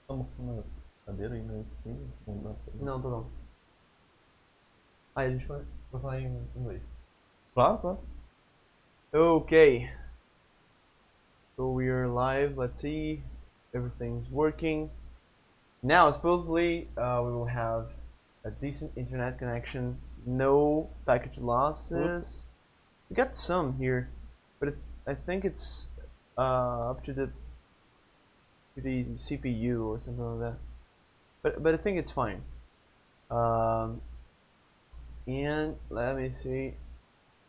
Tá mostrando a cadeira aí no stream? Não dá pra ver. Não, tô não. Aí, deixa eu falar em inglês. Claro, claro. Okay, so we are live. Let's see. Everything's working. Now, supposedly, we will have a decent internet connection. No package losses. We got some here, but I think it's up to the CPU or something like that. But I think it's fine. Um, and let me see.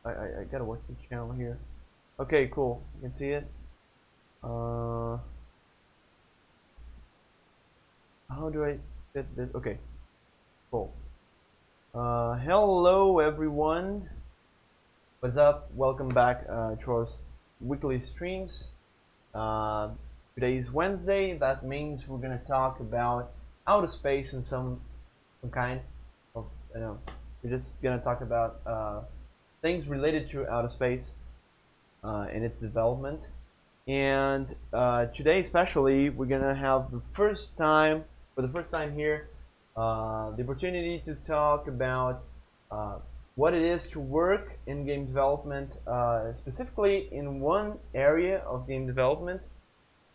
I gotta watch the channel here. Okay, cool. You can see it. How do I get this? Okay, cool. Hello everyone. What's up? Welcome back to our weekly streams. Uh, Today is Wednesday. That means we're gonna talk about outer space and some kind of we're just gonna talk about things related to outer space and its development. And today, especially, we're gonna have for the first time here, the opportunity to talk about uh, what it is to work in game development, specifically in one area of game development,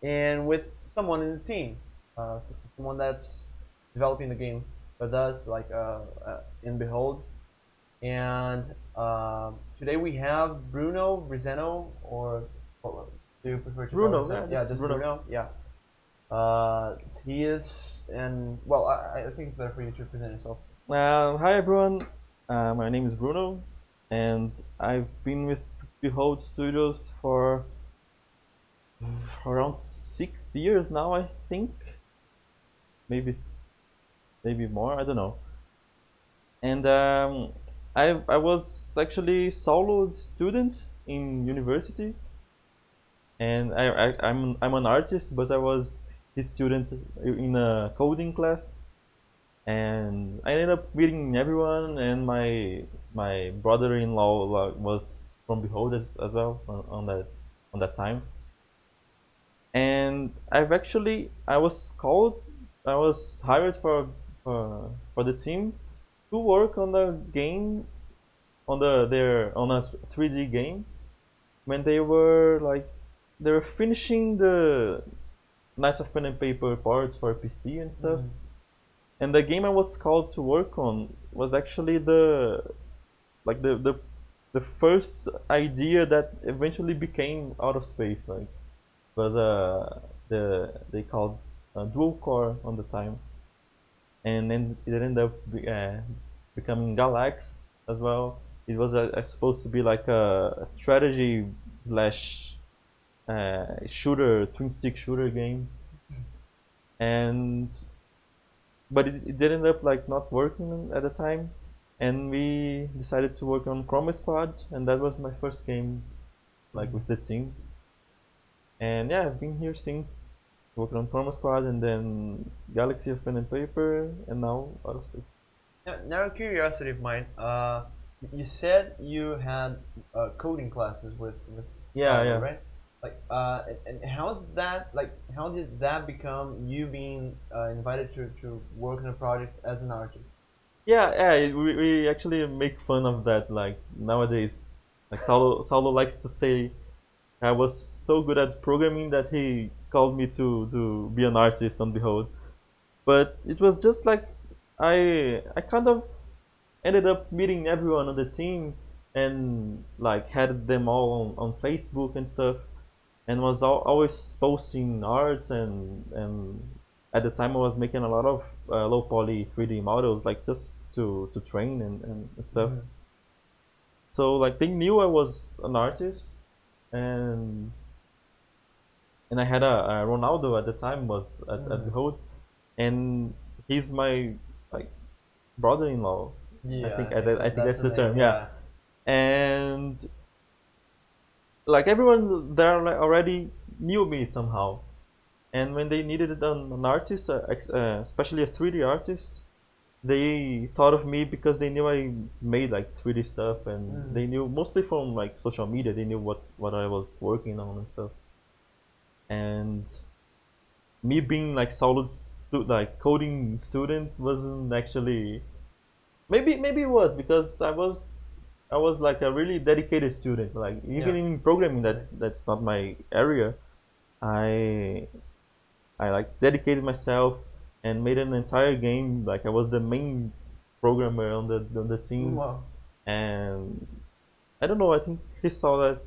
and with someone in the team, someone that's developing the game with us, like in Behold. And today we have Bruno, Briseno, or do you prefer to call Bruno, himself? yeah, Yeah, this is just Bruno. Bruno. Yeah. He is, and well, I think it's better for you to present yourself. Hi everyone, my name is Bruno, and I've been with Behold Studios for around 6 years now, I think. Maybe, maybe more, I don't know. And I was actually solo student in university, and I'm an artist, but I was his student in a coding class, and I ended up meeting everyone, and my brother-in-law was from Behold as well on that time. And I was hired for the team to work on the game on a 3D game when they were finishing the Knights of Pen and Paper parts for PC and stuff. Mm. And the game I was called to work on was actually like the first idea that eventually became out of space. Like was they called dual core on the time, and then it ended up becoming Galax as well. It was supposed to be like a strategy slash shooter, twin stick shooter game, and but it did end up like not working at the time, and we decided to work on Chroma Squad, and that was my first game like with the team. And yeah, I've been here since working on Chroma Squad, and then Galaxy of Pen and Paper, and now Out of Space. Now, curiosity of mine. You said you had coding classes with Yeah, Salo, yeah. right? Like, and how's that? Like, how did that become you being invited to work on a project as an artist? Yeah, yeah, we actually make fun of that. Like nowadays, like Saulo likes to say, I was so good at programming that he called me to be an artist on Behold. But it was just like I kind of ended up meeting everyone on the team and like had them all on Facebook and stuff, and was always posting art and at the time I was making a lot of low poly 3D models like just to train and stuff. Mm-hmm. So like they knew I was an artist, and I had a Ronaldo at the time was at Behold, and he's my like brother-in-law. Yeah, I think that's that's the the name. term. Yeah, Yeah. and like everyone there like, already knew me somehow. And when they needed an artist, especially a 3D artist, they thought of me because they knew I made like 3D stuff, and Mm. they knew mostly from like social media. They knew what I was working on and stuff. And me being like solid like coding student wasn't actually, maybe it was because I was like a really dedicated student. Like even Yeah. in programming, Right. that's not my area. I I like dedicated myself and made an entire game. Like I was the main programmer on the team, Wow. and I don't know. I think he saw that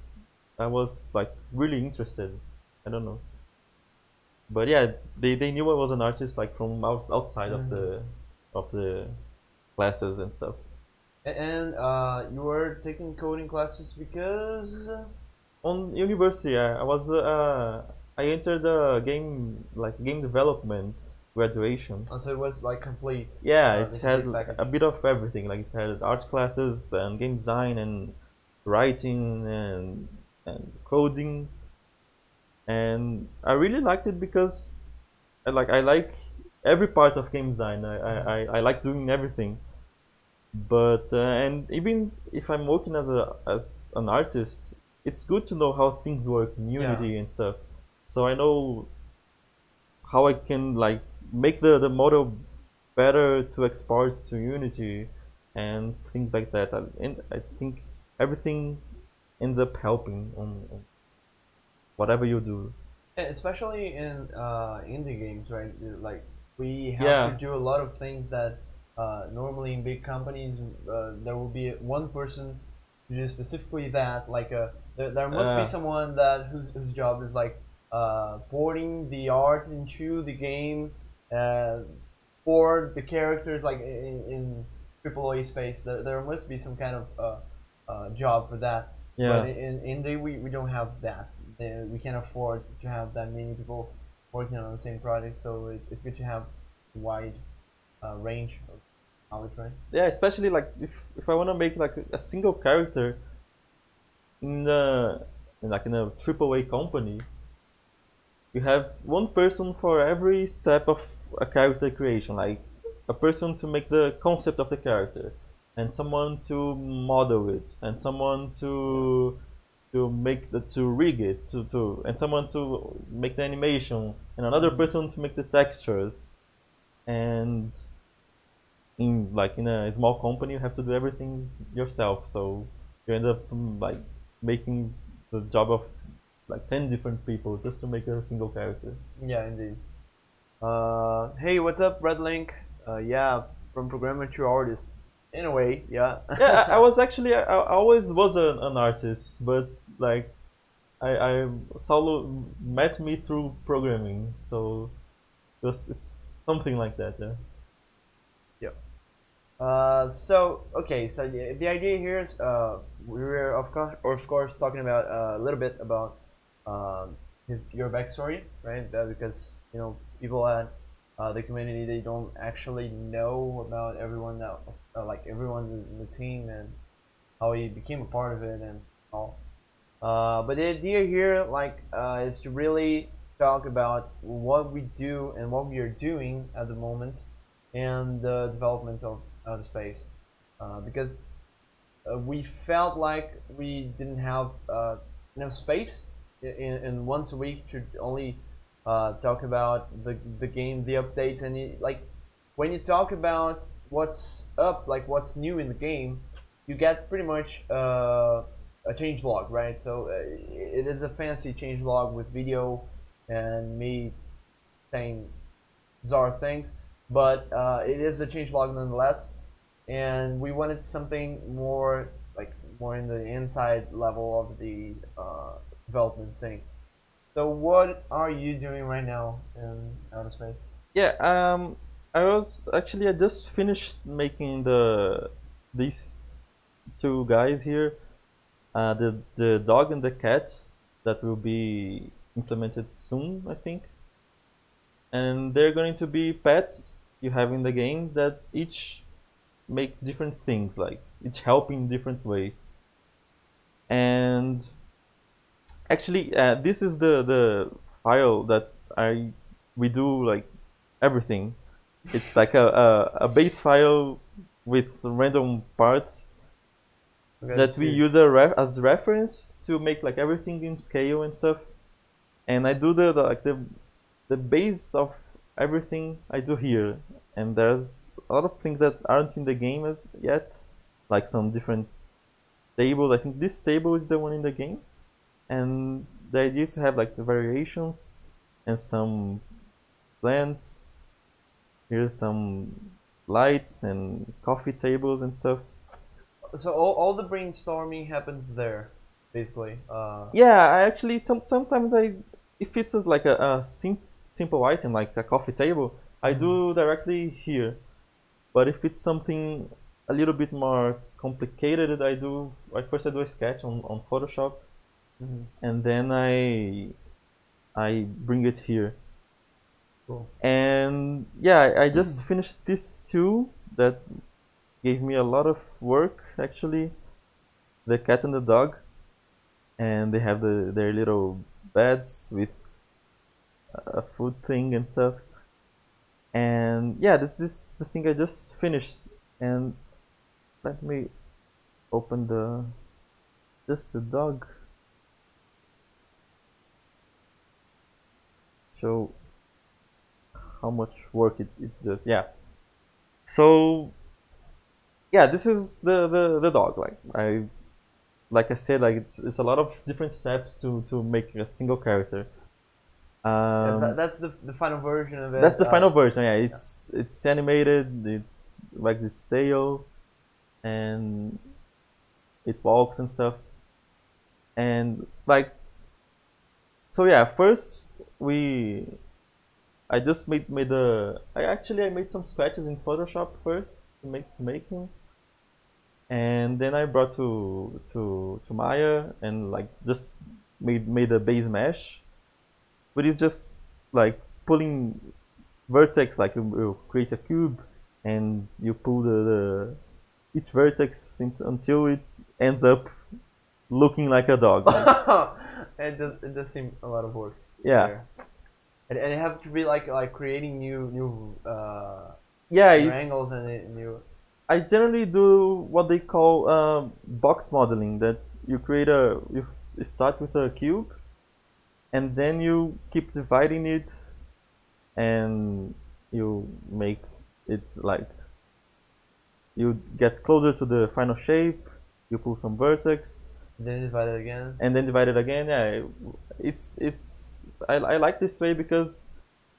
I was like really interested. I don't know, but yeah, they knew I was an artist like from outside Hmm. of the classes and stuff. And you were taking coding classes because On university, I entered the game development graduation. so it was like complete, Yeah, it the had complete a package. bit of everything. Like it had art classes and game design and writing and coding, and I really liked it because I like every part of game design. Hmm. I like doing everything. But and even if I'm working as an artist, it's good to know how things work in Yeah. Unity and stuff. So I know how I can like make the model better to export to Unity and things like that. And I think everything ends up helping on whatever you do. Especially in indie games, right? Like we have to Yeah. do a lot of things that normally in big companies there will be one person to do specifically that. Like there must be Uh, someone that whose job is like porting the art into the game uh, for the characters, like in AAA space. There must be some kind of job for that. But yeah. in indie, we don't have that. We can't afford to have that many people working on the same project. So it's good to have a wide range of knowledge, right? Yeah, especially like if I want to make like a single character in the in a AAA company, you have one person for every step of a character creation, like a person to make the concept of the character, and someone to model it, and someone Yeah. to make the to rig it, to and someone to make the animation, and another Hmm. person to make the textures. And in a small company, you have to do everything yourself. So you end up like making the job of like 10 different people just to make a single character. Yeah, indeed. Hey, what's up, Red Link? Yeah, from programmer to artist. In a way, yeah. Yeah, I was actually I always was an artist, but like I Saulo met me through programming, so it's something like that. Yeah. Yep. So okay, so the idea here is we were of course talking about a little bit about his your backstory, right? Because people at the community, they don't actually know about everyone else, like everyone in the team, and how he became a part of it and all. But the idea here, like, is to really talk about what we do and what we are doing at the moment and the development of outer space. Because we felt like we didn't have enough space in once a week to only talk about the game, the updates, and like when you talk about what's up, like what's new in the game, you get pretty much a change log, right? So it is a fancy change log with video and me saying bizarre things, but it is a change log nonetheless. And we wanted something more like more in the inside level of the development thing. So what are you doing right now in outer space? Yeah. I just finished making these two guys here, the dog and the cat that will be implemented soon, I think. And they're going to be pets you have in the game that each make different things, like each help in different ways. And actually, this is the file that I we do like everything. It's like a base file with random parts Okay, that that's we huge. use as reference to make like everything in scale and stuff. And I do the the base of everything I do here, and there's a lot of things that aren't in the game yet, like some different tables. I think this table is the one in the game, and the idea is to have like the variations and some plants. Here's some lights and coffee tables and stuff. So all the brainstorming happens there, basically. Yeah, I actually sometimes if it's like a simple item like a coffee table, I do directly here. But if it's something a little bit more complicated, first I do a sketch on Photoshop, and then I bring it here. Cool. And yeah, I just finished this too. That gave me a lot of work actually. The cat and the dog, and they have their little beds with a food thing and stuff. And yeah, this is the thing I just finished. And let me open just the dog. Show how much work it does. Yeah. So yeah, this is the dog. Like I said, like it's a lot of different steps to make a single character. That's the final version of it. That's the final version. Yeah, it's animated. It's like this tail, and it walks and stuff. And like, so yeah, first I just made I made some sketches in Photoshop first to make him, and then I brought to Maya and like just made a base mesh, but it's just like pulling vertex. Like you create a cube and you pull each vertex until it ends up looking like a dog. It does seem a lot of work. Yeah. There. And it have to be like creating new Yeah, angles and new. I generally do what they call box modeling. That you start with a cube, and then you keep dividing it, and you make it like you get closer to the final shape. You pull some vertex, then divide it again, and then divide it again. Yeah, I like this way because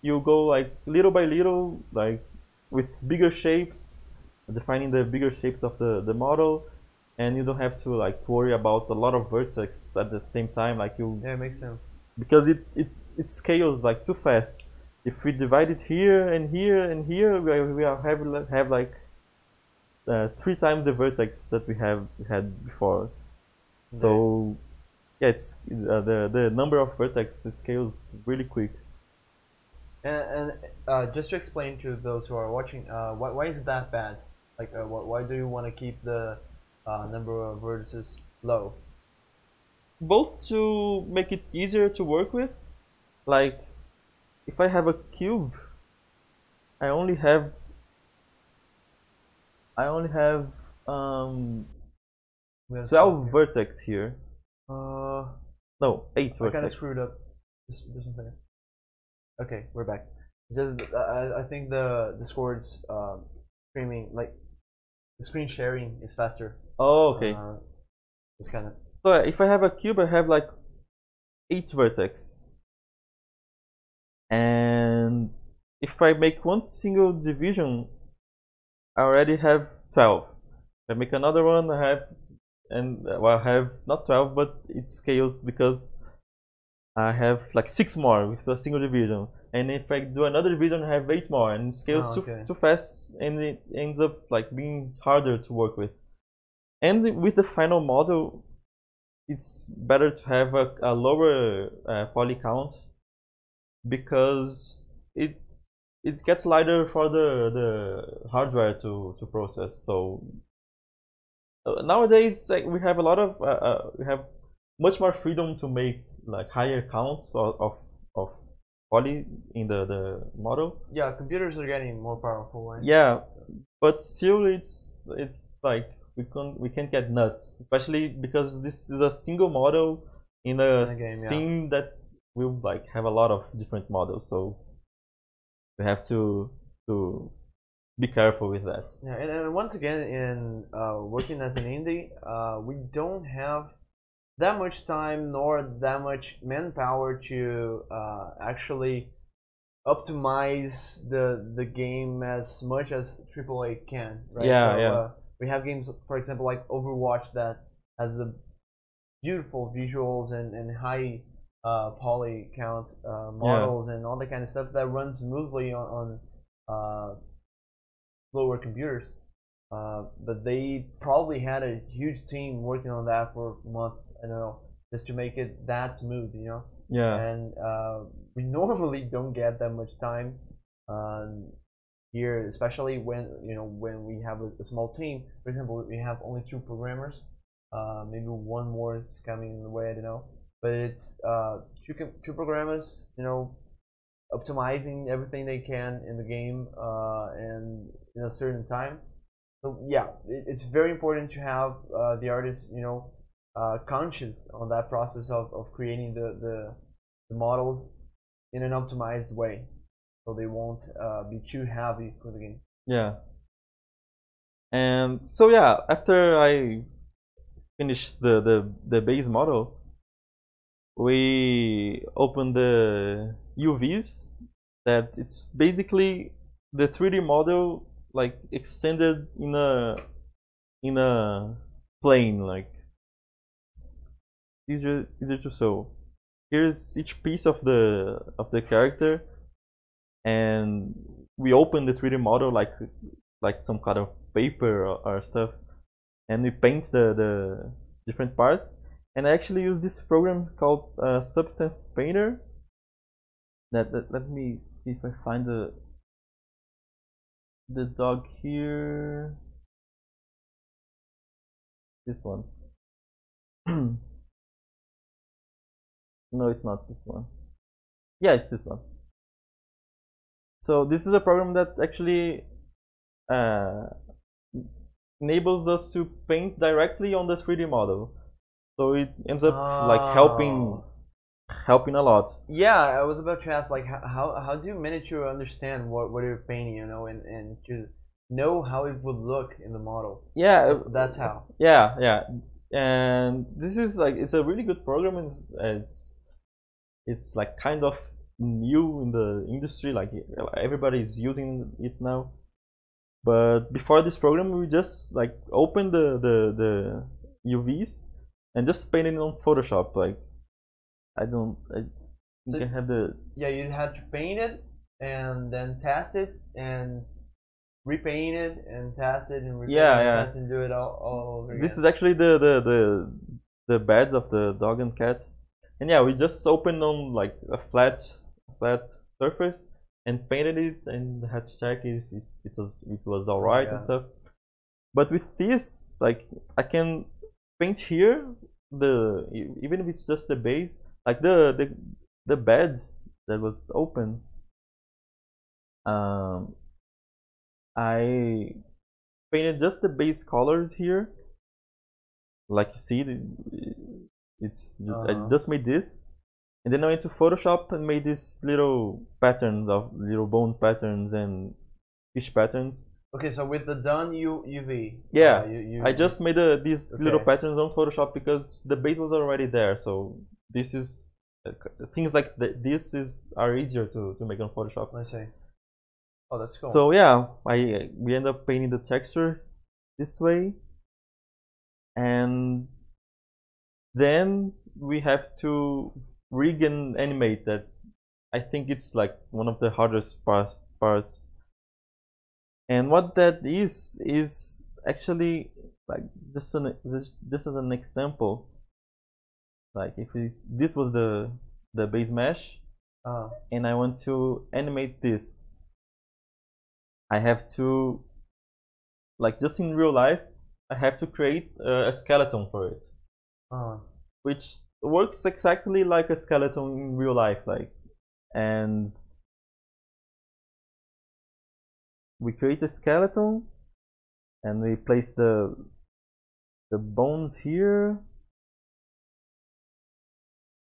you go like little by little, like with bigger shapes, defining the bigger shapes of the model, and you don't have to like worry about a lot of vertex at the same time. Like you, yeah, it makes sense, because it scales like too fast. If we divide it here and here and here, we have like 3 times the vertex that we had before. So yeah, it's the number of vertex scales really quick. And just to explain to those who are watching, why is it that bad? Like, why do you want to keep the number of vertices low? Both to make it easier to work with. Like, if I have a cube, I only have 12 vertex here. No, 8 vertex. I kind of screwed up. Just one second. Okay, we're back. Just I think the Discord's streaming, like the screen sharing is faster. Oh, okay. It's kind of. So if I have a cube, I have like 8 vertex, and if I make one single division, I already have 12. If I make another one, I have, I have not 12, but it scales because I have like 6 more with a single division. And if I do another division, I have 8 more, and it scales too fast, and it ends up like being harder to work with. And with the final model, it's better to have a lower poly count, because it gets lighter for the hardware to process. So nowadays, like, we have much more freedom to make like higher counts of poly in the model. Yeah, computers are getting more powerful, right? Yeah, but still it's like we can't get nuts, especially because this is a single model in a game, scene that we'll like have a lot of different models, so we have to be careful with that. Yeah, and once again, in working as an indie, we don't have that much time nor that much manpower to actually optimize the game as much as AAA can, right? Yeah, So yeah. we have games, for example, like Overwatch that has a beautiful visuals and high poly count Yeah. models and all that kind of stuff that runs smoothly on slower computers. But they probably had a huge team working on that for a month, I don't know, just to make it that smooth, you know. Yeah. And we normally don't get that much time um, here, especially when we have a small team. For example, we have only 2 programmers. Maybe one more is coming the way, I don't know. But it's two programmers, optimizing everything they can in the game and in a certain time. So yeah, it's very important to have the artist, conscious on that process of creating the models in an optimized way, so they won't be too heavy for the game. Yeah. And so yeah, after I finished the base model, we open the UVs. That it's basically the 3D model like extended in a plane, like easier to show. Here's each piece of the character, and we open the 3D model like some kind of paper or stuff, and we paint the different parts. And I actually use this program called Substance Painter. Let me see if I find the dog here. This one. No, it's not this one. Yeah, it's this one. So this is a program that actually uh, enables us to paint directly on the 3D model. So it ends up like helping a lot. Yeah, I was about to ask, like, how do you manage to understand what you're painting, and to know how it would look in the model? Yeah, That's how. yeah. And this is like it's a really good program, and it's like kind of new in the industry. Like everybody's using it now. But before this program, we just like open the UVs and just paint it on Photoshop. Like I So, think I have the yeah, you had to paint it and then test it and repaint it and test it and repaint it and test it and do it all over again. This is actually the beds of the dog and cat, and yeah, we just opened on like a flat surface and painted it and had to check if it was alright and stuff. But with this, like I can paint here even if it's just the base, like the bed that was open. I painted just the base colors here. Like you see, I just made this, and then I went to Photoshop and made these little patterns of little bone patterns and fish patterns. Okay, so with the done UV. Yeah, I just made these little patterns on Photoshop because the base was already there. So this is things like this are easier to make on Photoshop. I see. Oh, that's cool. So yeah, we end up painting the texture this way, and then we have to rig and animate that. I think it's like one of the hardest parts. And what that is actually like just as an example. Like if this was the base mesh, and I want to animate this, I have to, like just in real life, I have to create a skeleton for it, which works exactly like a skeleton in real life, like, and we create a skeleton, and we place the bones here,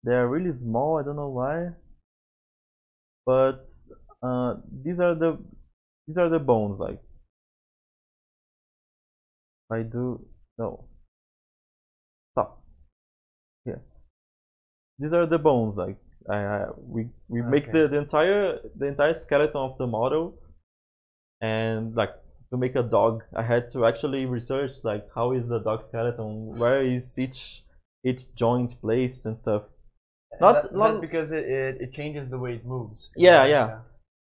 They're really small. I don't know why, but these are the bones. Like if I do no stop here. These are the bones. Like we make Okay. the entire skeleton of the model, and like to make a dog, I had to actually research like how is the dog skeleton, where is each joint placed and stuff. That's because it changes the way it moves. Yeah.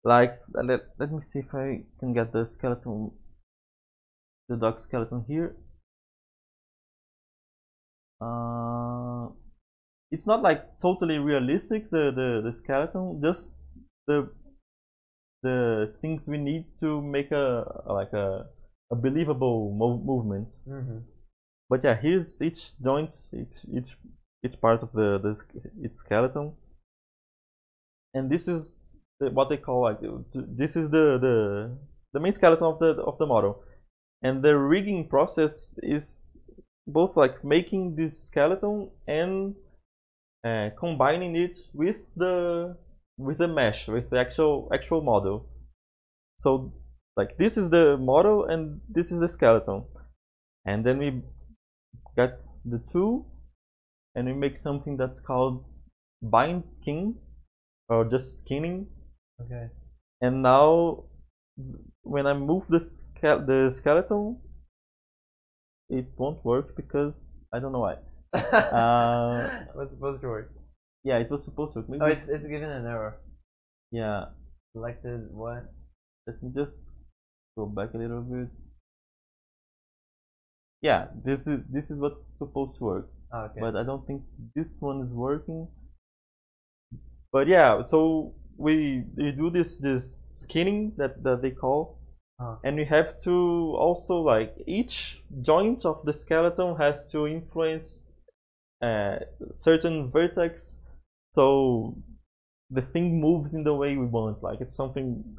Like let me see if I can get the dog skeleton here. It's not like totally realistic, the skeleton, just the things we need to make a believable movement. But yeah, here's each joint, each part of its skeleton, and this is what they call like this is the main skeleton of the model, and the rigging process is both like making this skeleton and combining it with the mesh, with the actual model. So like this is the model and this is the skeleton, and then we get the two and we make something that's called bind skin, or just skinning. Okay. And now when I move the skeleton, it won't work because I don't know why. Was supposed to work. Yeah, it was supposed to. Maybe it's given an error. Yeah. Selected what? Let me just go back a little bit. Yeah, this is what's supposed to work. Oh, okay. But I don't think this one is working. But yeah, so we do this skinning that they call, and we have to also like each joint of the skeleton has to influence certain vertex, so the thing moves in the way we want. Like it's something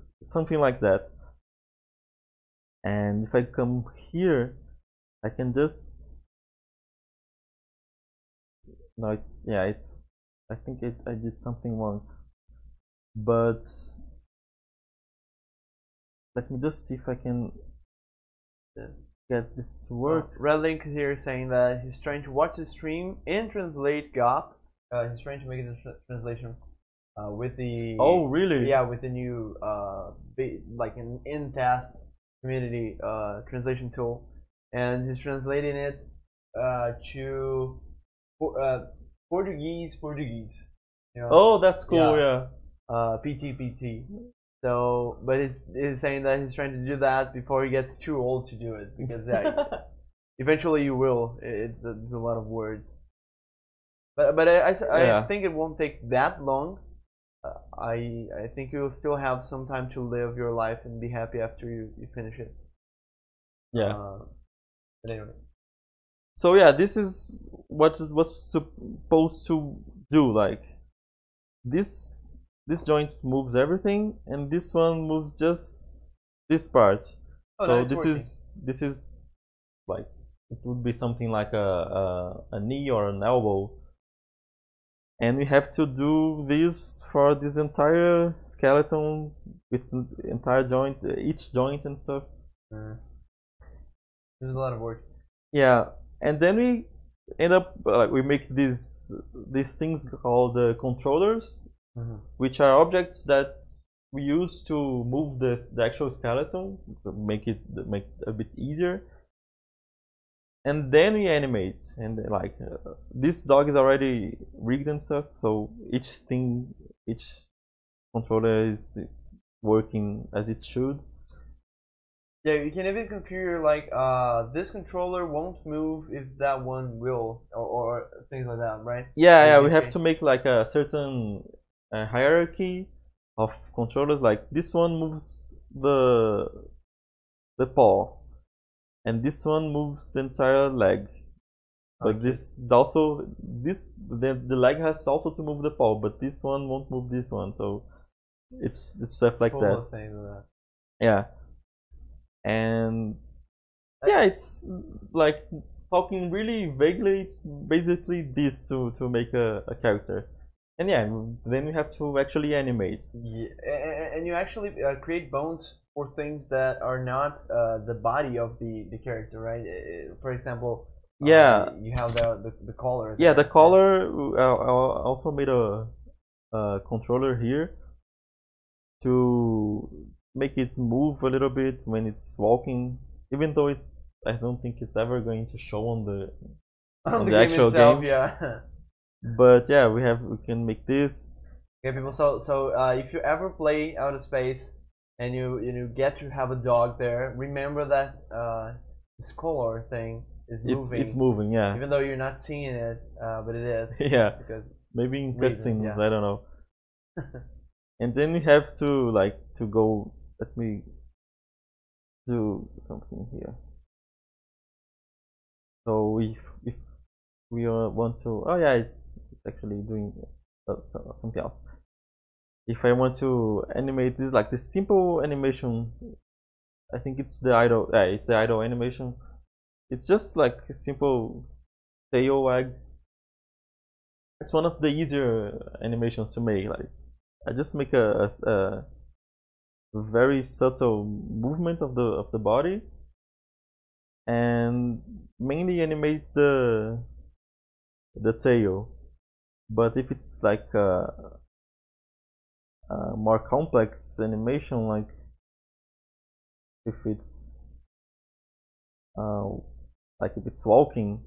like that. And if I come here, I can just no, it's I think I did something wrong, but let me just see if I can get this to work. Red Link here saying that he's trying to watch the stream and translate GOP. He's trying to make a translation with the really? Yeah, with the new like an in-task community translation tool, and he's translating it to Portuguese. You know? Oh, that's cool. Yeah. PT. So, but he's saying that he's trying to do that before he gets too old to do it, because eventually you will. It's a lot of words. But I think it won't take that long. I think you'll still have some time to live your life and be happy after you finish it. Yeah. But anyway. So yeah, this is what it was supposed to do. Like this joint moves everything, and this one moves just this part. Oh, so no, this is like it would be something like a knee or an elbow, and we have to do this for this entire skeleton with entire joint, each joint and stuff. There's a lot of work. Yeah, and then we end up like we make these things called controllers, which are objects that we use to move the actual skeleton, to make it a bit easier. And then we animate, and like this dog is already rigged and stuff, so each controller is working as it should. Yeah, you can even configure like this controller won't move if that one will, or things like that, right? Yeah, we have to make like a certain hierarchy of controllers. Like this one moves the paw, and this one moves the entire leg. But this is also the leg has also to move the paw, but this one won't move this one. So it's stuff like that. Yeah, and yeah, it's like talking really vaguely, it's basically this to make a character. And yeah, then you have to actually animate. Yeah, and you actually create bones for things that are not the body of the character, right? For example, Yeah, you have the collar yeah, the there. color. I also made a controller here to make it move a little bit when it's walking, even though it's. I don't think it's ever going to show on On the the game actual itself, game. yeah. But yeah, we can make this. Okay, people. So if you ever play Outer Space and you get to have a dog there, remember that this collar thing is moving. It's moving, yeah. Even though you're not seeing it, but it is. Yeah. Because maybe in reasons, cutscenes, yeah. I don't know. And then we have to go. Let me do something here. So if we want to, oh yeah, it's actually doing something else. If I want to animate this like this simple animation, I think it's the idle. Yeah, it's the idle animation. It's just like a simple tail wag. It's one of the easier animations to make. Like I just make a very subtle movement of the body, and mainly animate the tail. But if it's like a more complex animation, like if it's uh, if it's walking,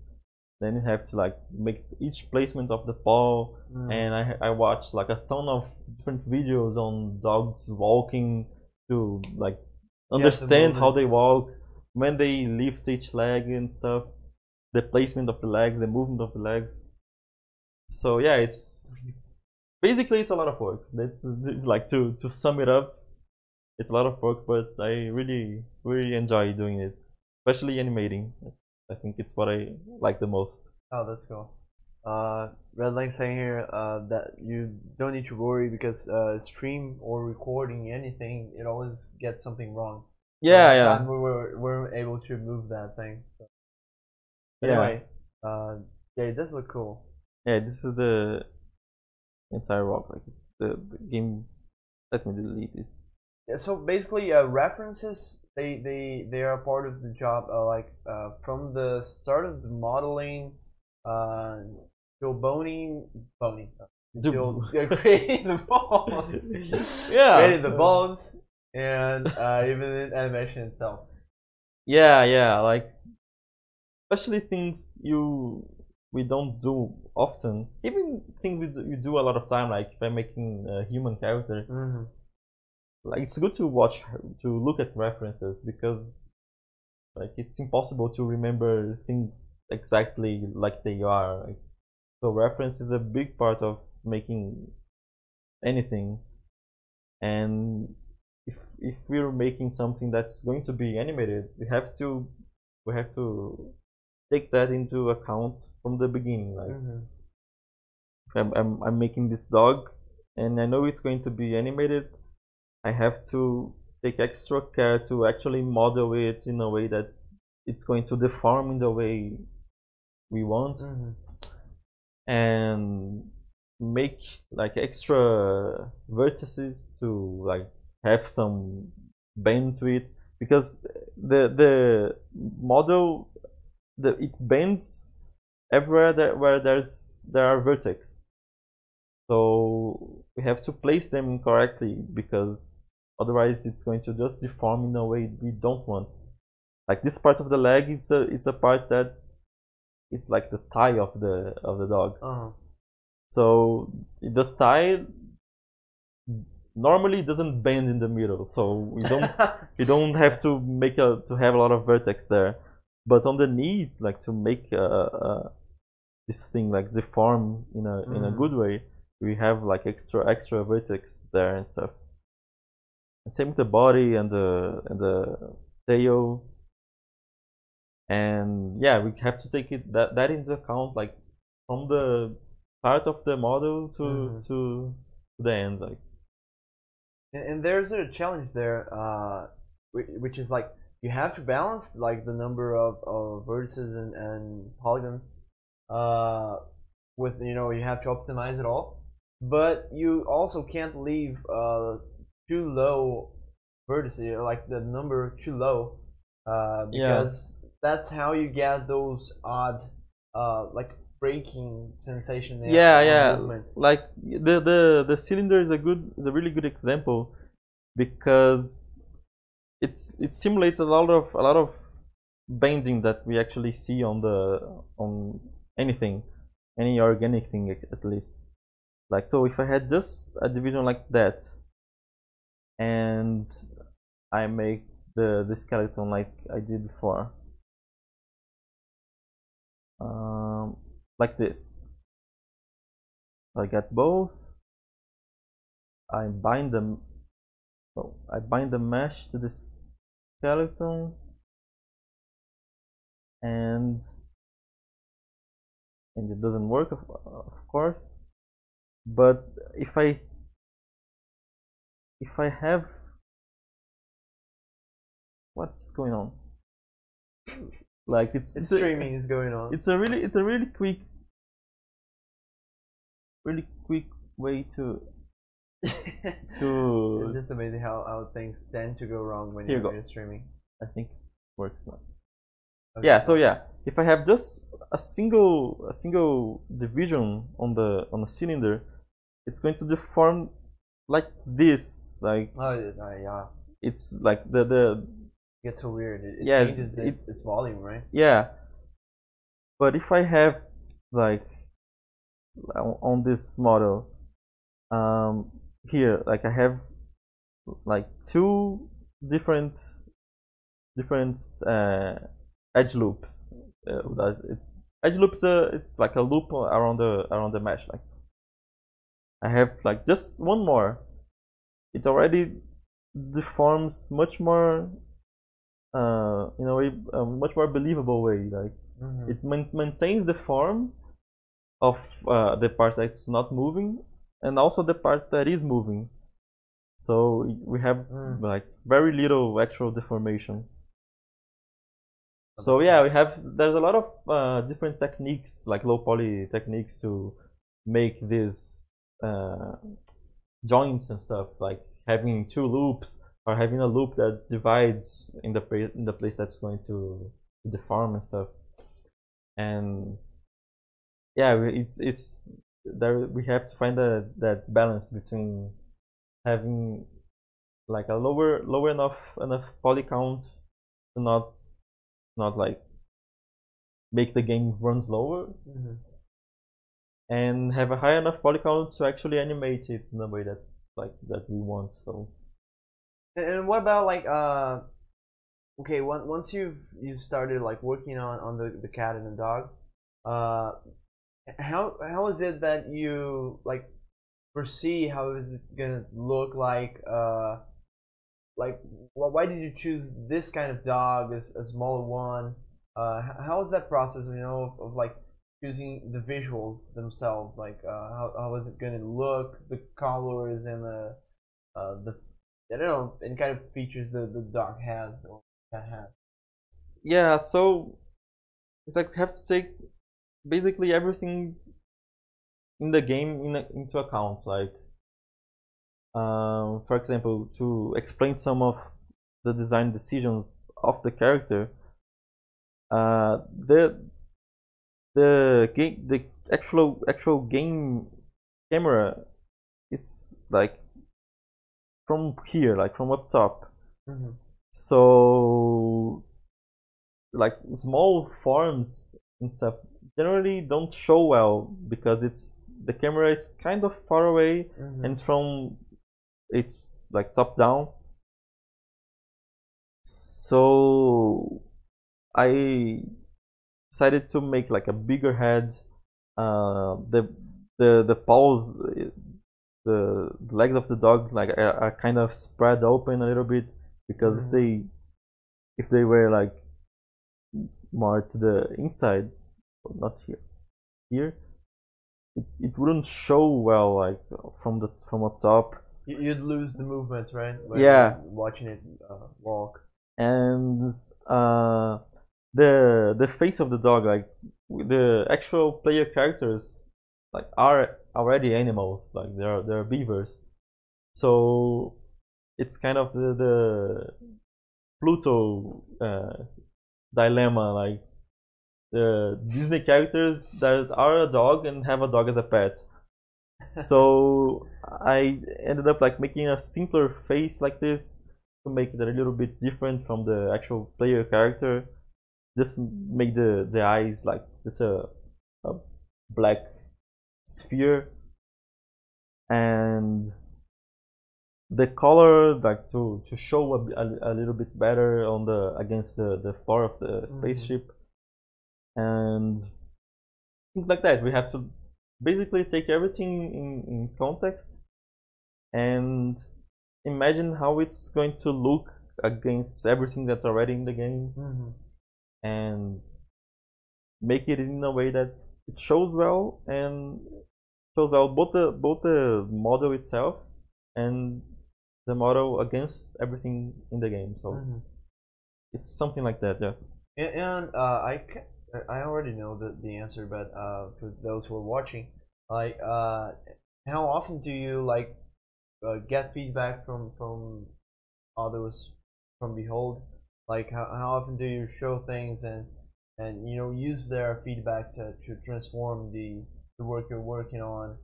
then you have to like make each placement of the paw. And I watched like a ton of different videos on dogs walking to like understand how they walk, when they lift each leg and stuff, the placement of the legs, the movement of the legs. So yeah, it's basically it's a lot of work. That's like to sum it up, it's a lot of work, but I really enjoy doing it, especially animating. I think it's what I like the most. Oh, that's cool. Red Line saying here that you don't need to worry because stream or recording anything, it always gets something wrong. Yeah, One yeah. time we weren't able to move that thing. So. Yeah. Anyway, yeah, it does look cool. Yeah, this is the entire rock. Like the game. Let me delete this. Yeah, so basically, references they are part of the job. From the start of the modeling, till boning, till creating the bones, Yeah, creating the bones, and even in animation itself. Yeah, like especially things we don't do often. Even things you do a lot of time, like if I'm making a human character. Like it's good to look at references, because like it's impossible to remember things exactly like they are. Like, so reference is a big part of making anything. And if we're making something that's going to be animated, we have to take that into account from the beginning. Like I'm making this dog, and I know it's going to be animated. I have to take extra care to actually model it in a way that it's going to deform in the way we want, and make like extra vertices to like have some bend to it, because the model it bends everywhere where there are vertex. So we have to place them correctly, because otherwise it's going to just deform in a way we don't want. Like this part of the leg is a part that it's like the thigh of the dog. So the thigh normally doesn't bend in the middle, so we don't have to have a lot of vertex there. But on the knee, like to make this thing like deform in a good way, we have like extra vertex there and stuff. And same with the body and the tail. And yeah, we have to take that into account, like from the start of the model to the end. Like, and there's a challenge there, which is like you have to balance like the number of vertices and polygons. Uh, with you have to optimize it all, but you also can't leave too low vertices, like the number too low, Yeah, because that's how you get those odd like breaking sensation there yeah, on yeah. movement. Like the cylinder is a really good example because it simulates a lot of bending that we actually see on anything, any organic thing at least. Like, so if I had just a division like that and I make the skeleton like I did before, um, like this. I got both. I bind them. Oh, I bind the mesh to the skeleton, and it doesn't work, of course. But if I have, what's going on? Like It's streaming is going on. it's a really quick way to It's just amazing how things tend to go wrong when Here you you're go. streaming. I think works now. Okay. Yeah, so yeah, if I have just a single division on the cylinder, it's going to deform like this. Like, Oh yeah, it's like the it gets so weird. It yeah, changes its volume, right? yeah. But if I have, like, on this model, um here, like, I have like two different different edge loops. It's edge loops. It's like a loop around the mesh. Like, I have like just one more. It already deforms much more, in a way, a much more believable way. Like, it maintains the form of the part that's not moving, and also the part that is moving. So we have like very little actual deformation. So yeah, there's a lot of different techniques, like low poly techniques, to make these uh, joints and stuff, like having two loops or having a loop that divides in the place that's going to deform and stuff. And yeah, it's there we have to find that balance between having like a lower enough poly count to not like make the game run slower, and have a high enough poly count to actually animate it in a way that's like that we want. So And what about like okay, once you started like working on the cat and the dog, uh how is it that you like foresee how is it gonna look like why did you choose this kind of dog, as a smaller one? How is that process, of like choosing the visuals themselves, like how is it gonna look, the colors and the I don't know, any kind of features the dog has or cat has. yeah, so it's like we have to take basically everything in the game into account. Like, for example, to explain some of the design decisions of the character, uh, the the actual game camera is like from here, like from up top. So, like, small forms and stuff generally don't show well because the camera is kind of far away, and it's like top down. So I decided to make like a bigger head. The paws, the legs of the dog, like, are kind of spread open a little bit, because if they were like more to the inside, not here, it wouldn't show well, like, from up top. You'd lose the movement, right? When Yeah, watching it walk. and the face of the dog, like the actual player characters, like are already animals, like they're beavers. So it's kind of the Pluto dilemma, like the Disney characters that are a dog and have a dog as a pet. So I ended up like making a simpler face like this to make it a little bit different from the actual player character. Just make the eyes like just a black sphere, and the color like to show a little bit better on the against the floor of the spaceship, and things like that. We have to basically take everything in context and imagine how it's going to look against everything that's already in the game, and make it in a way that it shows well, and shows well both the model itself and the model against everything in the game. So it's something like that, yeah. And I already know the answer, but for those who are watching, like how often do you like get feedback from others from Behold? Like how often do you show things and you know use their feedback to transform the work you're working on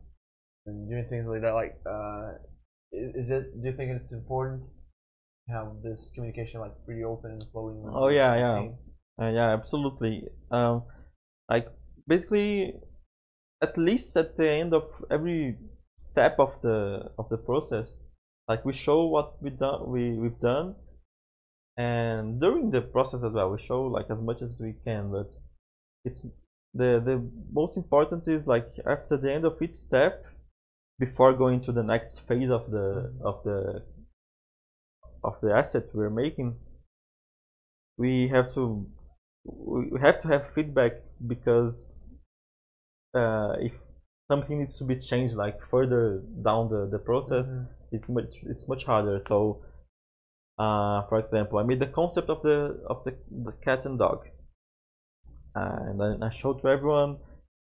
and doing things like that? Like is it? Do you think it's important to have this communication like pretty open and flowing with Oh the yeah, team? yeah, absolutely. Like basically, at least at the end of every step of the process, like we show what we've done, and during the process as well, we show like as much as we can. But it's the most important is like after the end of each step, before going to the next phase of the asset we're making, we have to have feedback, because if something needs to be changed like further down the process, it's much harder. So for example, I made the concept of the cat and dog, and then I showed to everyone.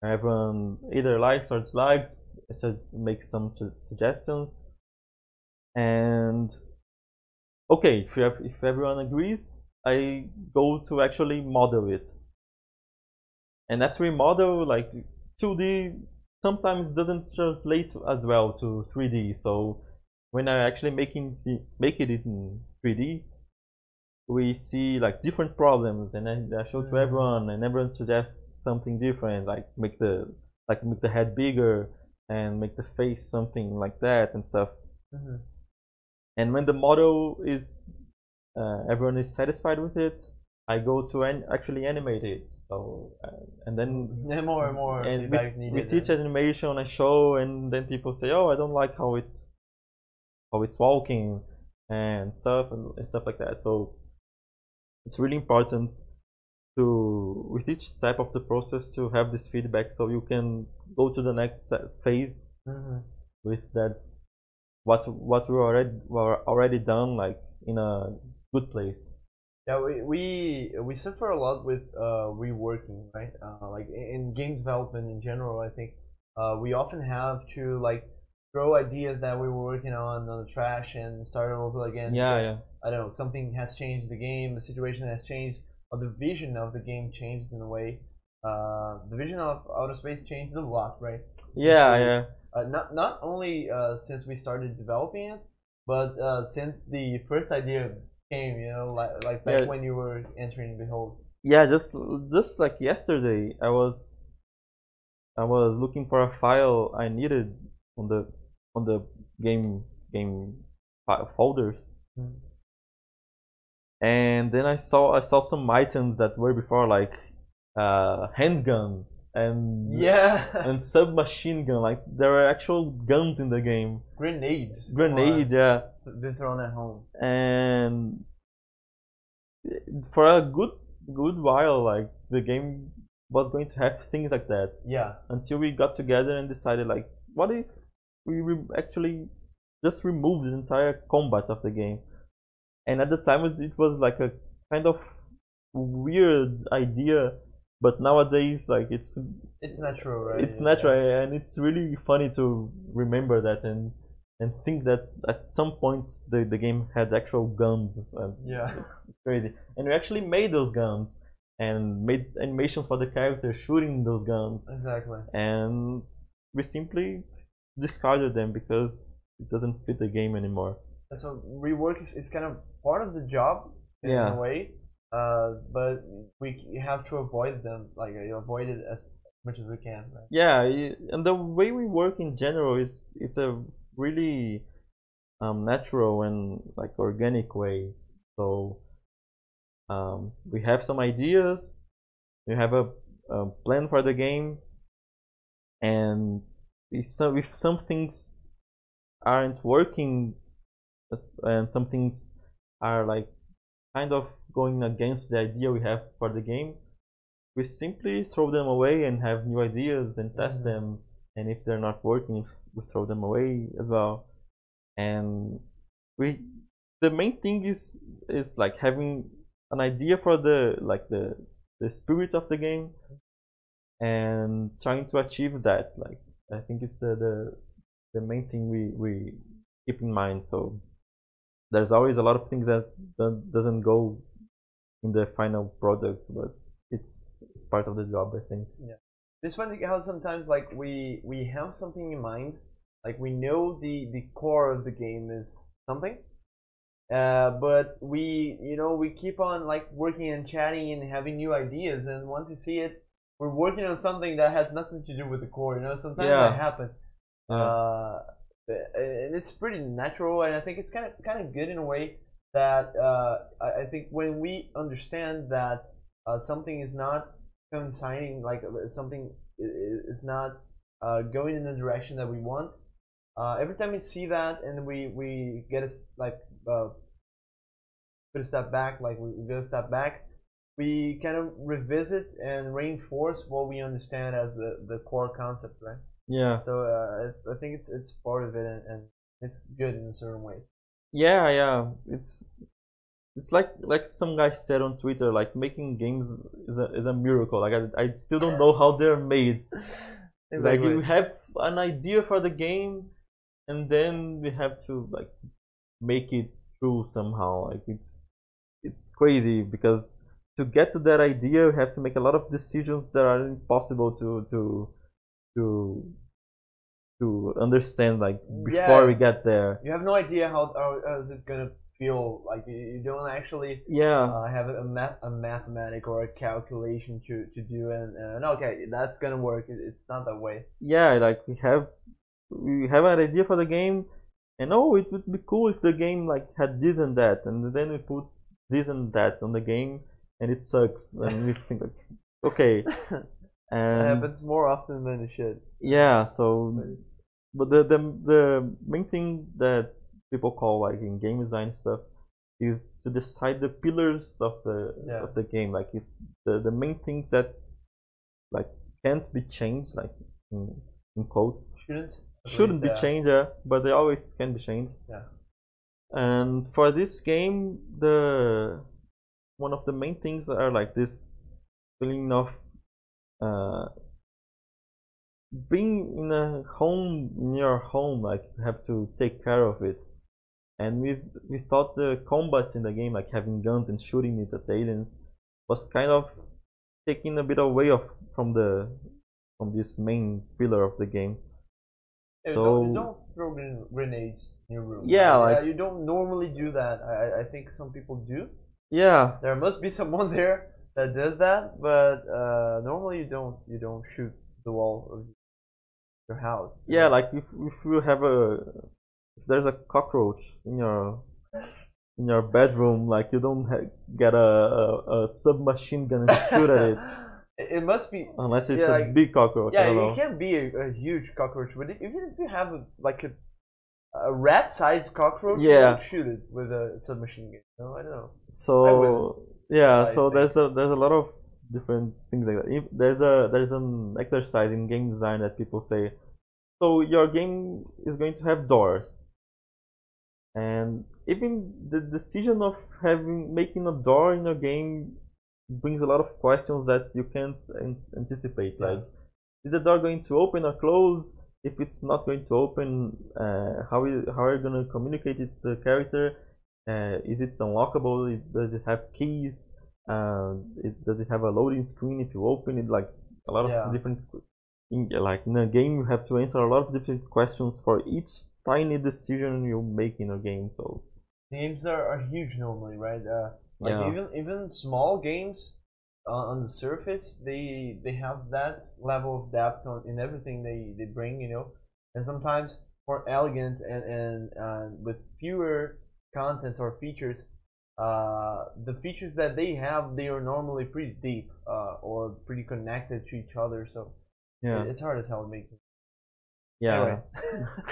Everyone either likes or dislikes, so make some suggestions, and okay, if everyone agrees, I go to actually model it. And after we model, like 2D sometimes doesn't translate as well to 3D. So when I actually make it in 3D, we see like different problems, and I show to everyone, and everyone suggests something different, like make the head bigger and make the face something like that and stuff. And when the model is everyone is satisfied with it, I go to actually animate it. So and then more and more and feedback with needed. each animation I show, and then people say, oh, I don't like how it's walking and stuff like that. So it's really important to with each step of the process to have this feedback, so you can go to the next phase with that what were already done, like in a good place. Yeah, we suffer a lot with reworking, right? Like in game development in general, I think we often have to like throw ideas that we were working on the trash and start over again. Yeah, because, yeah. I don't know, something has changed in the game, the situation has changed, or the vision of the game changed in a way. The vision of outer space changed a lot, right? Yeah, yeah. Not only since we started developing it, but since the first idea came, you know, like back Yeah. when you were entering Behold. Yeah, just like yesterday, I was looking for a file I needed on the game folders, and then I saw some items that were before, like handgun and Yeah, and submachine gun. Like there were actual guns in the game. grenades. Grenade, yeah. Been thrown at home. And for a good while, like the game was going to have things like that, Yeah, until we got together and decided, like, what if we actually just removed the entire combat of the game, and at the time it was like a kind of weird idea, but nowadays like It's natural, right? it's natural, and it's really funny to remember that and think that at some point the game had actual guns. Yeah. It's crazy, and we actually made those guns and made animations for the characters shooting those guns, Exactly. and we simply discarded them because it doesn't fit the game anymore. And so rework is kind of part of the job in Yeah. a way, but we have to avoid them, like avoid it as much as we can. Right? Yeah, and the way we work in general is it's a really natural and like organic way. So we have some ideas, we have a plan for the game, and if some things aren't working, and some things are like kind of going against the idea we have for the game, we simply throw them away and have new ideas and test them. And if they're not working, we throw them away as well. And the main thing is like having an idea for the spirit of the game and trying to achieve that. Like I think it's the main thing we keep in mind. So there's always a lot of things that doesn't go in the final product, but it's part of the job, I think. Yeah, this one how sometimes like we have something in mind, like we know the core of the game is something, but we keep on like working and chatting and having new ideas, and once you see it, we're working on something that has nothing to do with the core. Sometimes that happens. Yeah. And it's pretty natural, and I think it's kind of good in a way that I think when we understand that something is not coinciding, like something is not going in the direction that we want. Every time we see that, and we get like put a step back, like we go a step back, we kind of revisit and reinforce what we understand as the core concept, right? Yeah. So I think it's part of it, and it's good in a certain way. Yeah. It's like some guy said on Twitter, like making games is a miracle. Like I still don't know how they're made. Like Exactly. you have an idea for the game, and then we have to like make it through somehow. Like it's crazy because to get to that idea, we have to make a lot of decisions that are impossible to understand, like before we get there. You have no idea how is it gonna feel. Like you don't actually have a mathematic or a calculation to do, and okay, that's gonna work. It's not that way. Yeah, like we have an idea for the game, and oh, it would be cool if the game like had this and that, and then we put this and that on the game, and it sucks, and we think like, okay, and it happens more often than it should. Yeah, so but the main thing that people call like in game design stuff is to decide the pillars of the game. Like it's the main things that like can't be changed, like in quotes. Shouldn't be changed, but they always can be changed. Yeah. And for this game, one of the main things are like this feeling of being in your home, like you have to take care of it. And we thought the combat in the game, like having guns and shooting it at aliens, was kind of taking a bit away from this main pillar of the game. So you don't throw grenades in your room. Yeah, like you don't normally do that. I think some people do. Yeah. There must be someone there that does that, but normally you don't shoot the wall of your house. Yeah, like if you have if there's a cockroach in your bedroom, like you don't get a submachine gun and shoot at it. It must be unless it's a big cockroach. Yeah, it can't be a huge cockroach, but even if you have a rat-sized cockroach, you don't shoot it with a submachine gun. No, I don't know. So so there's a lot of different things like that. There's an exercise in game design that people say, so your game is going to have doors, And even the decision of making a door in a game brings a lot of questions that you can't anticipate. Yeah. Like, is the door going to open or close? If it's not going to open, how are you going to communicate it to the character? Is it unlockable? Does it have keys? Does it have a loading screen if you open it? Like a lot Yeah. of different, like in a game, you have to answer a lot of different questions for each tiny decision you make in a game. So Games are huge normally, right? Like yeah, even small games on the surface, they have that level of depth in everything they bring, you know. And sometimes more elegant and with fewer content or features, the features that they have, they are normally pretty deep or pretty connected to each other. So yeah, it's hard as hell to make. Anyway.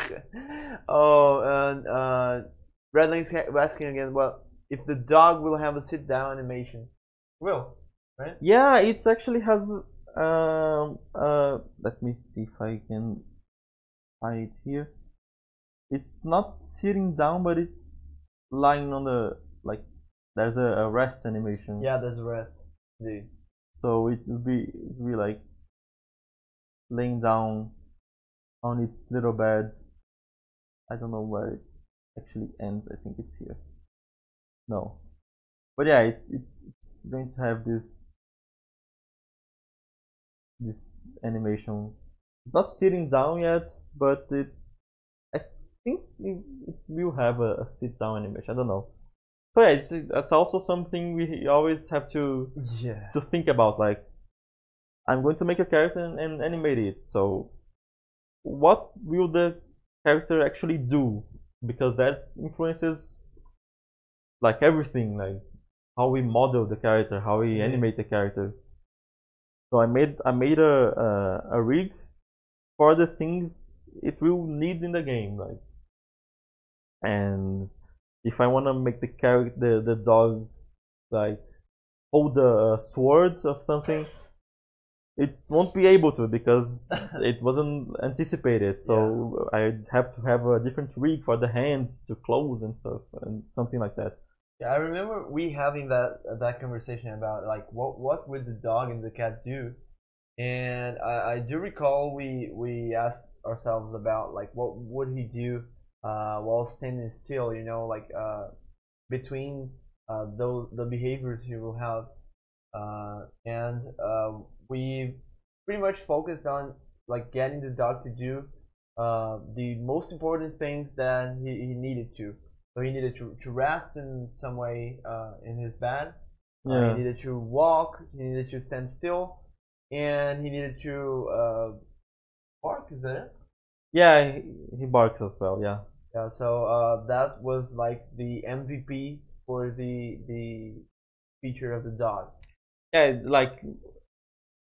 yeah. Oh, and Redlink's asking again. Well, if the dog will have a sit down animation, will, right? Yeah, it actually has. Let me see if I can find it here. It's not sitting down, but it's lying on the, like. There's a rest animation. Yeah, there's a rest. Dude. So it will be like laying down on its little bed. I don't know where it actually ends. I think it's here. No, but yeah, it's going to have this animation. It's not sitting down yet, but I think it will have a sit down animation. I don't know. So yeah, it's also something we always have Yeah. to think about. Like, I'm going to make a character and animate it. So what will the character actually do? Because that influences like everything, like how we model the character, how we animate the character. So I made a rig for the things it will need in the game, like. And if I want to make the character, the dog, like hold a sword or something, it won't be able to because it wasn't anticipated. So I'd have to have a different rig for the hands to close and stuff and something like that. Yeah, I remember we having that conversation about like what would the dog and the cat do, and I do recall we asked ourselves about like what would he do while standing still, you know, like between those the behaviors he will have, and we pretty much focused on like getting the dog to do the most important things that he needed to. So he needed to rest in some way in his bed. He Yeah, needed to walk. He needed to stand still, and he needed to bark. Is that it? yeah, he barks as well. Yeah, Yeah. So that was like the MVP for the feature of the dog. yeah. Like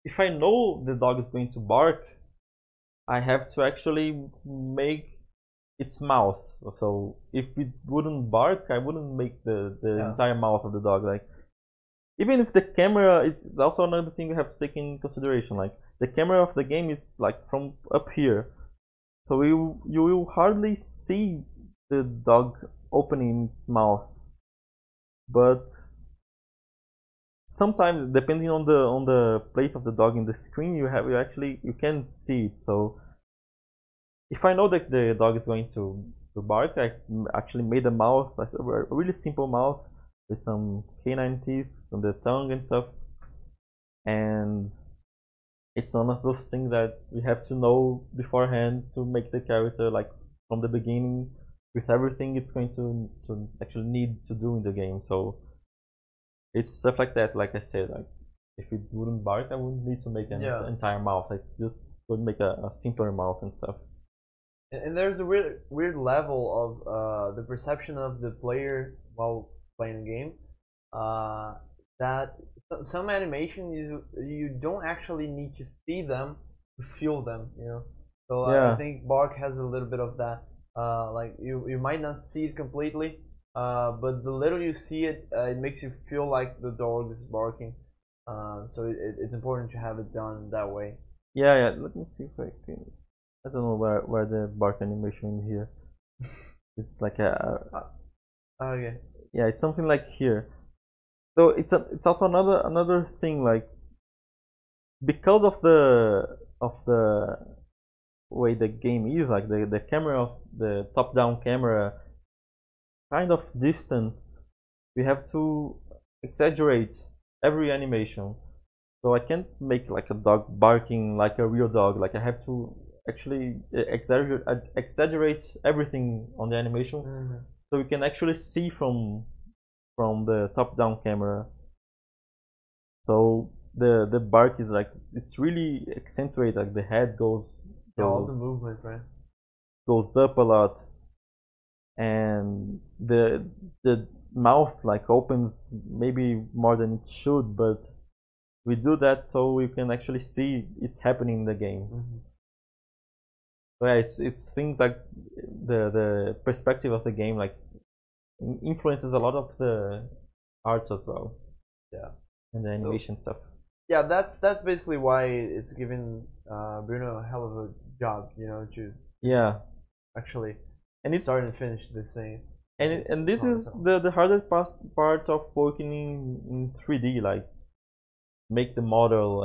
if I know the dog is going to bark, I have to actually make its mouth. So if it wouldn't bark, I wouldn't make the Yeah. entire mouth of the dog. Like even if the camera, it's also another thing we have to take in consideration. Like the camera of the game is like from up here, so you will hardly see the dog opening its mouth. But sometimes, depending on the place of the dog in the screen, you can see it. So if I know that the dog is going to bark, I actually made a mouth, like a really simple mouth with some canine teeth on the tongue and stuff. And it's one of those things that we have to know beforehand to make the character like from the beginning with everything it's going to actually need to do in the game. So it's stuff like that. Like I said, like if it wouldn't bark, I wouldn't need to make an Yeah. entire mouth. I just would make a simpler mouth and stuff. And there's a weird level of the perception of the player while playing the game. That some animation you don't actually need to see them to feel them, you know. So I Yeah, think Bark has a little bit of that. Like you might not see it completely, but the little you see it, it makes you feel like the dog is barking. So it's important to have it done that way. yeah. Let me see if I can. I don't know where the bark animation in here. It's like Okay. yeah, it's something like here. So it's also another thing like because of the way the game is like the camera of the top down camera kind of distant. We have to exaggerate every animation. So I can't make like a dog barking like a real dog. Like I have to actually exaggerate everything on the animation, so we can actually see from the top down camera. So the bark is like it's really accentuated. Like the head Yeah, all the movement, right? goes up a lot, and the mouth like opens maybe more than it should, but we do that so we can actually see it happening in the game. So yeah, it's things like the perspective of the game like influences a lot of the arts as well. Yeah. And the animation stuff. Yeah, that's basically why it's given Bruno a hell of a job, you know, to Yeah, actually and it's start and finish this thing. and this is the hardest part of working in 3D, like make the model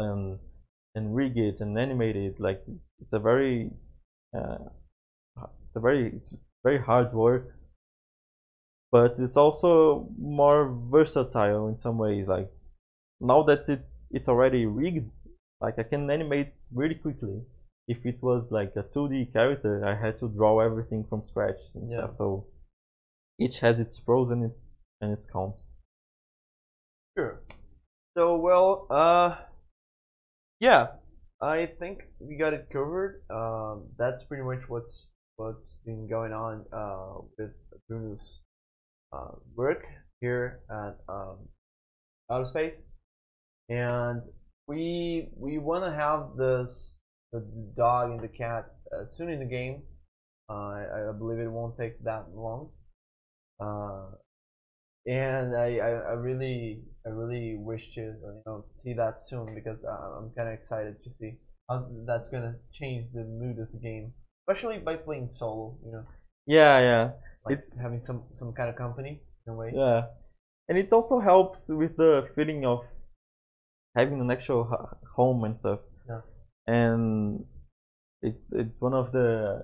and rig it and animate it. Like it's a very uh, it's very hard work, but it's also more versatile in some ways. Like now that it's already rigged, like I can animate really quickly. If it was like a 2D character, I had to draw everything from scratch and stuff. So each has its pros and its cons. Sure. So well, yeah, I think we got it covered. That's pretty much what's been going on with Bruno's work here at Outer Space, and we want to have the dog and the cat soon in the game. I believe it won't take that long. Uh, and I really wish to see that soon because I'm kind of excited to see how that's gonna change the mood of the game, especially by playing solo. You know, Yeah, yeah. like It's having some kind of company in a way. yeah, and it also helps with the feeling of having an actual home and stuff. Yeah. And it's one of the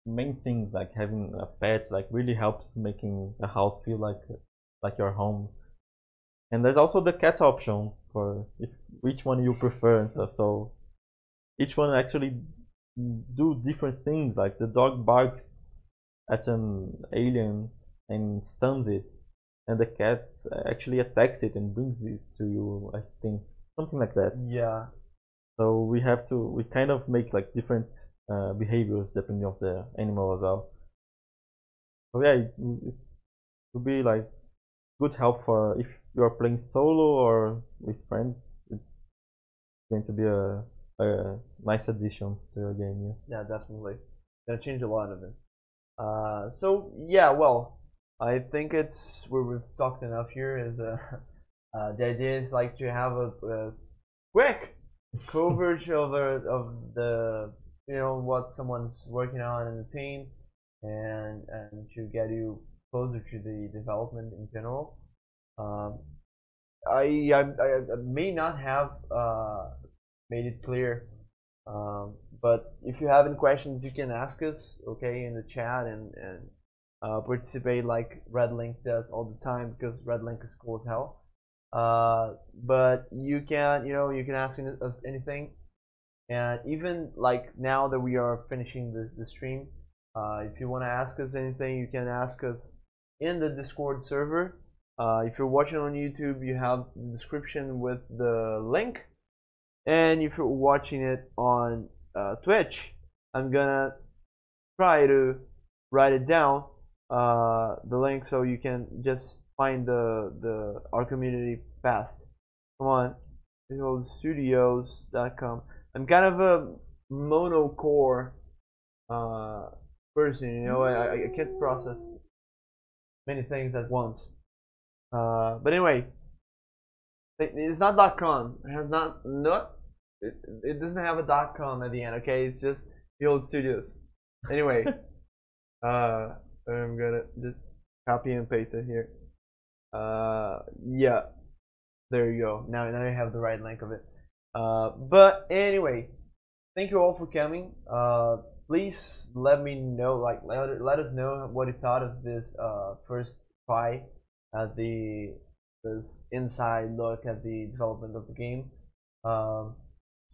main things like having a pet like really helps making a house feel like your home. And there's also the cat option for if which one you prefer and stuff. So each one actually do different things. Like the dog barks at an alien and stuns it, and the cat actually attacks it and brings it to you. I think something like that. Yeah. So we kind of make like different behaviors depending of the animal as well. So yeah, it's to be like good help for if you are playing solo or with friends. It's going to be a nice addition to your game. Yeah, definitely. Gonna change a lot of it. So yeah, well, I think it's we've talked enough here. Is the idea is like to have a quick coverage of the what someone's working on in the team, and to get you closer to the development in general. Um, I may not have made it clear, but if you have any questions, you can ask us, okay, in the chat and participate like Red Link does all the time because Red Link is cool as hell. But you can you can ask us anything, and even like now that we are finishing the stream, if you want to ask us anything, you can ask us in the Discord server. If you're watching on YouTube, you have the description with the link, and if you're watching it on Twitch, I'm gonna try to write it down, the link, so you can just find the our community fast. Come on, visualstudios.com. I'm kind of a monocore person, you know. I can't process many things at once. But anyway, it's not .com. It has not. It doesn't have a .com at the end. Okay, it's just the old studios. Anyway, I'm gonna just copy and paste it here. Yeah, there you go. Now you have the right link of it. But anyway, thank you all for coming. Please let me know, like let us know what you thought of this first try at the this inside look at the development of the game. Um,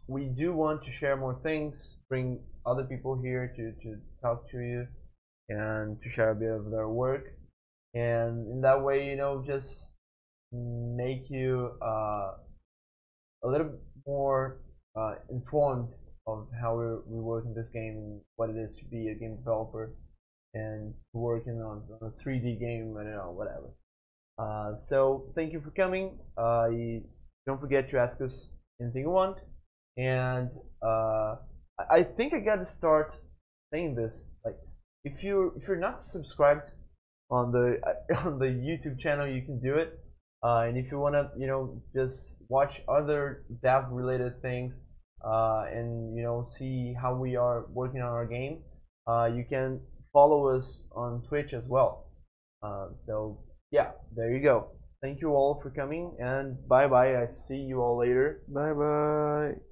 we do want to share more things, bring other people here to talk to you and to share a bit of their work, and in that way, just make you a little more informed of how we work in this game and what it is to be a game developer and working on a 3D game. I don't know, whatever. So thank you for coming. Don't forget to ask us anything you want. And I think I gotta start saying this. Like, if you're not subscribed on the on the YouTube channel, you can do it. And if you wanna, just watch other dev related things, and see how we are working on our game, you can follow us on Twitch as well. So yeah, there you go. Thank you all for coming, and bye bye. I see you all later. Bye bye.